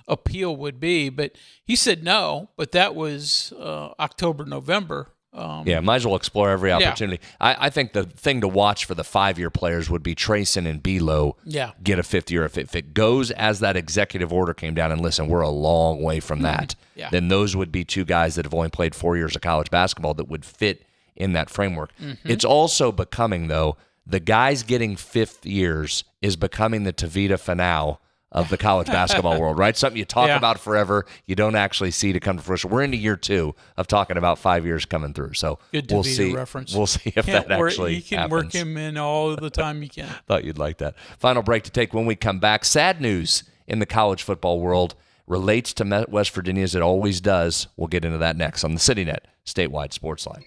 appeal would be. But he said no, but that was October, November. Might as well explore every opportunity. Yeah. I think the thing to watch for the 5-year players would be Trayson and Belo get a fifth year. If it goes as that executive order came down, and listen, we're a long way from that, then those would be 2 guys that have only played 4 years of college basketball that would fit in that framework. Mm-hmm. It's also becoming, though, the guys getting fifth years is becoming the Tavita Finau of the college basketball world, right? Something you talk about forever, you don't actually see to come to fruition. We're into year 2 of talking about 5 years coming through. So we'll see. Reference. We'll see if that actually You can happens. work him in all the time you can. Thought you'd like that. Final break to take when we come back. Sad news in the college football world relates to West Virginia as it always does. We'll get into that next on the CityNet Statewide Sportsline.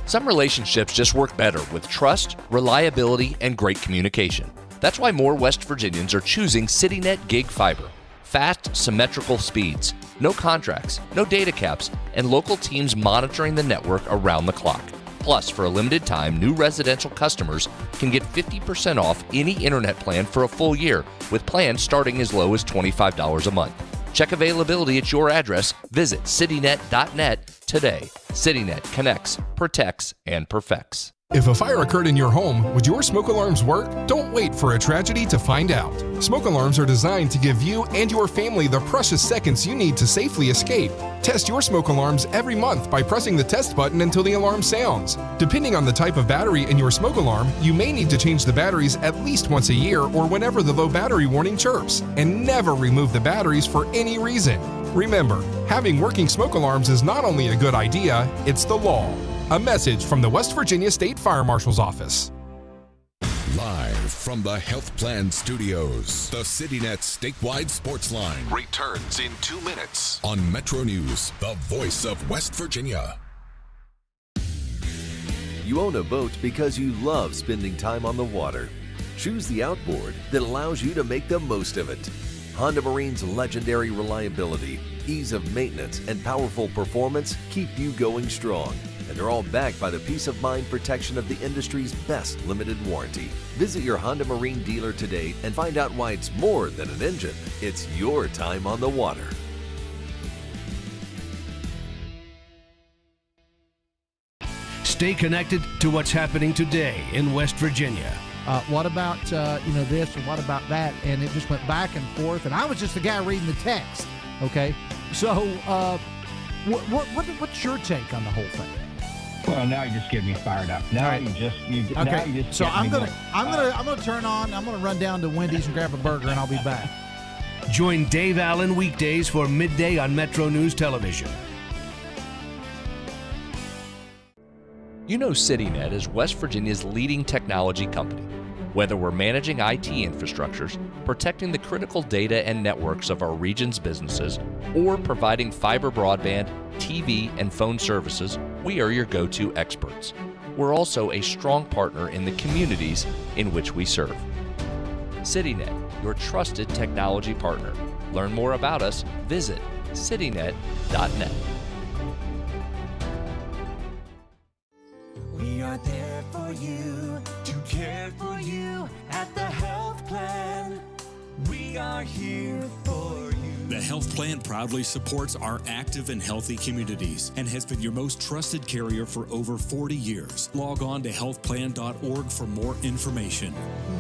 Some relationships just work better with trust, reliability, and great communication. That's why more West Virginians are choosing CityNet Gig Fiber. Fast, symmetrical speeds, no contracts, no data caps, and local teams monitoring the network around the clock. Plus, for a limited time, new residential customers can get 50% off any internet plan for a full year, with plans starting as low as $25 a month. Check availability at your address. Visit citynet.net today. CityNet connects, protects, and perfects. If a fire occurred in your home, would your smoke alarms work? Don't wait for a tragedy to find out. Smoke alarms are designed to give you and your family the precious seconds you need to safely escape. Test your smoke alarms every month by pressing the test button until the alarm sounds. Depending on the type of battery in your smoke alarm, you may need to change the batteries at least once a year or whenever the low battery warning chirps. And never remove the batteries for any reason. Remember, having working smoke alarms is not only a good idea, it's the law. A message from the West Virginia State Fire Marshal's Office. Live from the Health Plan Studios, the CityNet Statewide Sportsline returns in 2 minutes on Metro News, the voice of West Virginia. You own a boat because you love spending time on the water. Choose the outboard that allows you to make the most of it. Honda Marine's legendary reliability, ease of maintenance, and powerful performance keep you going strong. And they're all backed by the peace of mind protection of the industry's best limited warranty. Visit your Honda Marine dealer today and find out why it's more than an engine. It's your time on the water. Stay connected to what's happening today in West Virginia. What about this and what about that? And it just went back and forth. And I was just the guy reading the text. Okay, so what's your take on the whole thing? Well, now you just get me fired up. Now you just so I'm gonna turn on. I'm gonna run down to Wendy's and grab a burger, and I'll be back. Join Dave Allen weekdays for midday on Metro News Television. You know CityNet is West Virginia's leading technology company. Whether we're managing IT infrastructures, protecting the critical data and networks of our region's businesses, or providing fiber broadband, TV, and phone services, we are your go-to experts. We're also a strong partner in the communities in which we serve. CityNet, your trusted technology partner. Learn more about us, visit citynet.net. We are there for you, to care for you at the Health Plan. We are here for you. The Health Plan proudly supports our active and healthy communities and has been your most trusted carrier for over 40 years. Log on to healthplan.org for more information.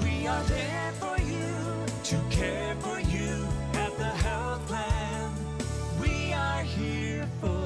We are there for you, to care for you at the Health Plan. We are here for you.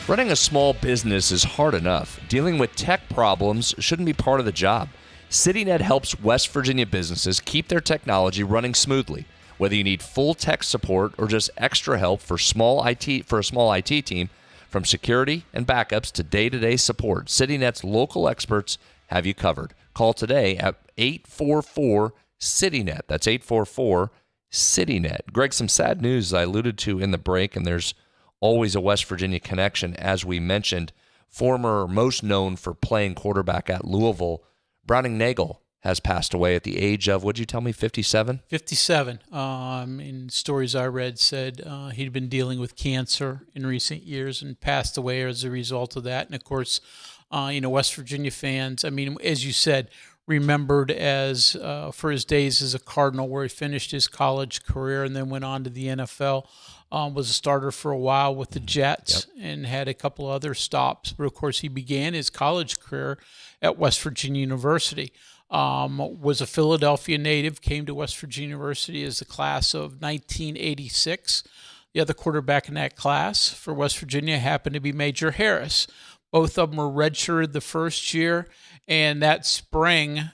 Running a small business is hard enough. Dealing with tech problems shouldn't be part of the job. CityNet helps West Virginia businesses keep their technology running smoothly. Whether you need full tech support or just extra help for a small IT team, from security and backups to day-to-day support, CityNet's local experts have you covered. Call today at 844-CityNet. That's 844-CityNet. Greg, some sad news I alluded to in the break, and there's always a West Virginia connection. As we mentioned, former, most known for playing quarterback at Louisville, Browning Nagel has passed away at the age of, what'd you tell me, 57? 57. In stories I read said he'd been dealing with cancer in recent years and passed away as a result of that. And, of course, West Virginia fans, as you said, remembered as for his days as a Cardinal, where he finished his college career and then went on to the NFL. Was a starter for a while with the Jets and had a couple other stops. But, of course, he began his college career at West Virginia University. Was a Philadelphia native, came to West Virginia University as the class of 1986. The other quarterback in that class for West Virginia happened to be Major Harris. Both of them were redshirted the first year, and that spring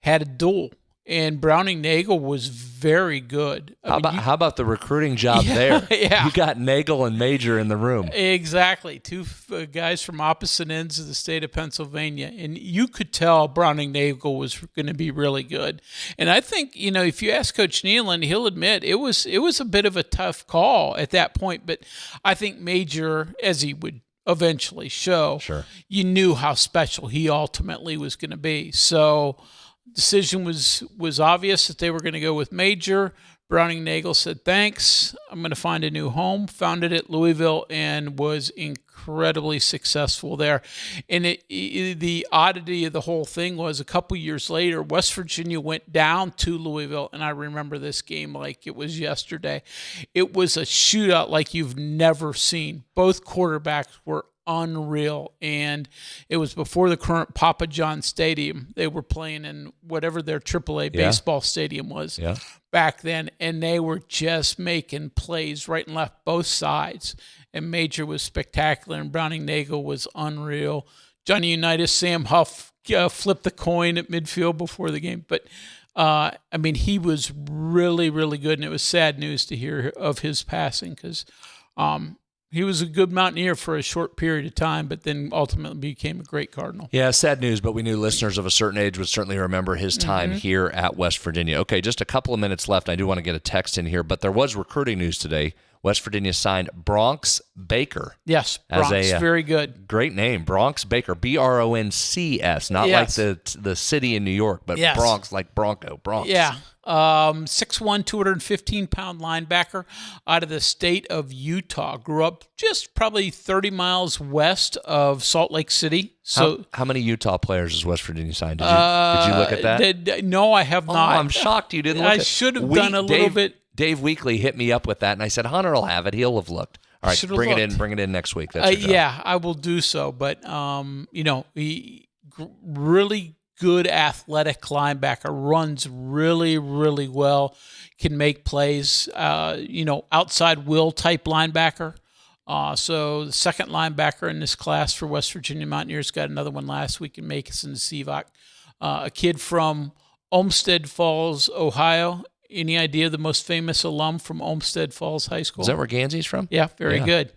had a duel. And Browning Nagel was very good. How about the recruiting job there? Yeah. You got Nagel and Major in the room. Exactly. Two guys from opposite ends of the state of Pennsylvania. And you could tell Browning Nagel was going to be really good. And I think, if you ask Coach Nealon, he'll admit it was a bit of a tough call at that point. But I think Major, as he would eventually show, you knew how special he ultimately was going to be. So decision was obvious that they were going to go with Major. Browning Nagel said, thanks, I'm going to find a new home. Founded at Louisville and was incredibly successful there. And the oddity of the whole thing was a couple years later, West Virginia went down to Louisville, and I remember this game like it was yesterday. It was a shootout like you've never seen. Both quarterbacks were unreal, and it was before the current Papa John Stadium. They were playing in whatever their AAA baseball stadium was back then, and they were just making plays right and left, both sides. And Major was spectacular, and Browning Nagel was unreal. Johnny Unitas, Sam Huff flipped the coin at midfield before the game, but he was really, really good, and it was sad news to hear of his passing because he was a good Mountaineer for a short period of time, but then ultimately became a great Cardinal. Yeah, sad news, but we knew listeners of a certain age would certainly remember his time here at West Virginia. Okay, just a couple of minutes left. I do want to get a text in here, but there was recruiting news today. West Virginia signed Bronx Baker. Yes, Bronx, very good. Great name, Bronx Baker, Broncs, not like the city in New York, but Bronx, like Bronco, Bronx. Yeah. 6'1", 215-pound linebacker out of the state of Utah. Grew up just probably 30 miles west of Salt Lake City. So, how many Utah players has West Virginia signed? Did you look at that? No, I have not. I'm shocked you didn't look at it. I should have done a little bit. Dave Weekly hit me up with that, and I said, Hunter will have it. He'll have looked. All right, bring it in next week. That's your job. Yeah, I will do so. But, he really good athletic linebacker, runs really, really well, can make plays, outside will type linebacker. So the second linebacker in this class for West Virginia Mountaineers, got another one last week in Makeson Sivak, a kid from Olmsted Falls, Ohio. Any idea the most famous alum from Olmsted Falls High School? Is that where Gansey's from? Yeah, very good.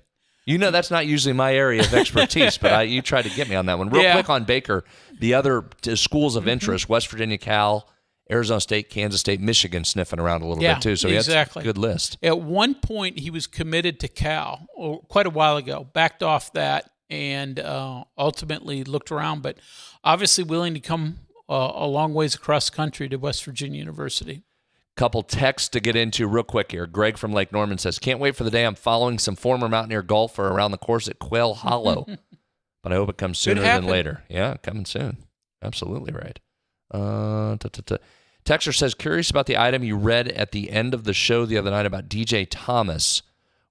That's not usually my area of expertise, but you tried to get me on that one. Real quick on Baker, the other schools of interest, West Virginia, Cal, Arizona State, Kansas State, Michigan sniffing around a little bit too. So he has a good list. At one point, he was committed to Cal quite a while ago, backed off that, and ultimately looked around, but obviously willing to come a long ways across the country to West Virginia University. Couple texts to get into real quick here. Greg from Lake Norman says, can't wait for the day I'm following some former Mountaineer golfer around the course at Quail Hollow. But I hope it comes sooner than later. Yeah, coming soon. Absolutely right. Texter says, curious about the item you read at the end of the show the other night about DJ Thomas.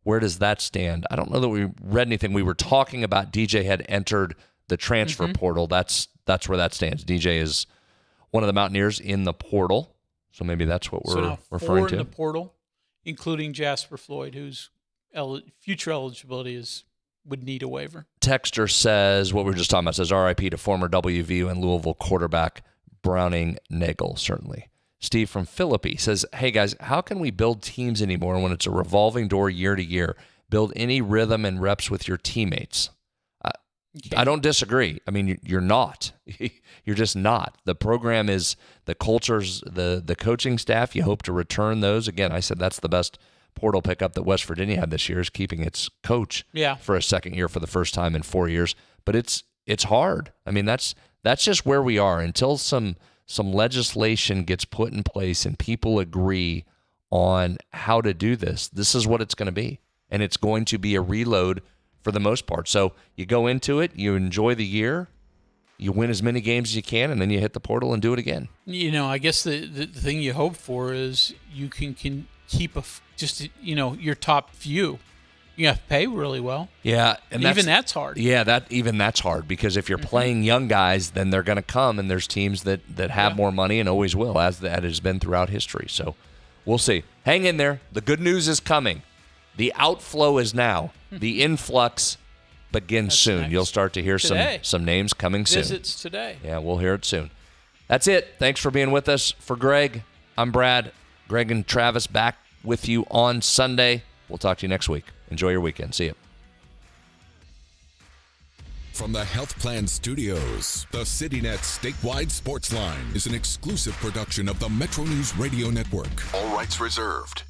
Where does that stand? I don't know that we read anything. We were talking about DJ had entered the transfer portal. That's where that stands. DJ is one of the Mountaineers in the portal. So maybe that's what we're referring to. In the portal, including Jasper Floyd, whose future eligibility is would need a waiver. Texter says, what we were just talking about, says RIP to former WVU and Louisville quarterback Browning Nagel, certainly. Steve from Philippi says, hey guys, how can we build teams anymore when it's a revolving door year to year? Build any rhythm and reps with your teammates. I don't disagree. I mean, you're not. You're just not. The program is, the cultures, the coaching staff, you hope to return those. Again, I said that's the best portal pickup that West Virginia had this year, is keeping its coach for a second year for the first time in 4 years. But it's hard. I mean, that's just where we are until some legislation gets put in place and people agree on how to do this. This is what it's going to be. And it's going to be a reload for the most part. So you go into it, you enjoy the year, you win as many games as you can, and then you hit the portal and do it again. I guess the thing you hope for is you can keep your top few. You have to pay really well. Yeah, and that's hard. Yeah, that's hard, because if you're playing young guys, then they're going to come, and there's teams that have more money and always will, as that has been throughout history. So we'll see. Hang in there. The good news is coming. The outflow is now. The influx begins soon. Next. You'll start to hear some names coming soon. Visits today. Yeah, we'll hear it soon. That's it. Thanks for being with us. For Greg, I'm Brad. Greg and Travis back with you on Sunday. We'll talk to you next week. Enjoy your weekend. See you. From the Health Plan Studios, the CityNet statewide Sportsline is an exclusive production of the Metro News Radio Network. All rights reserved.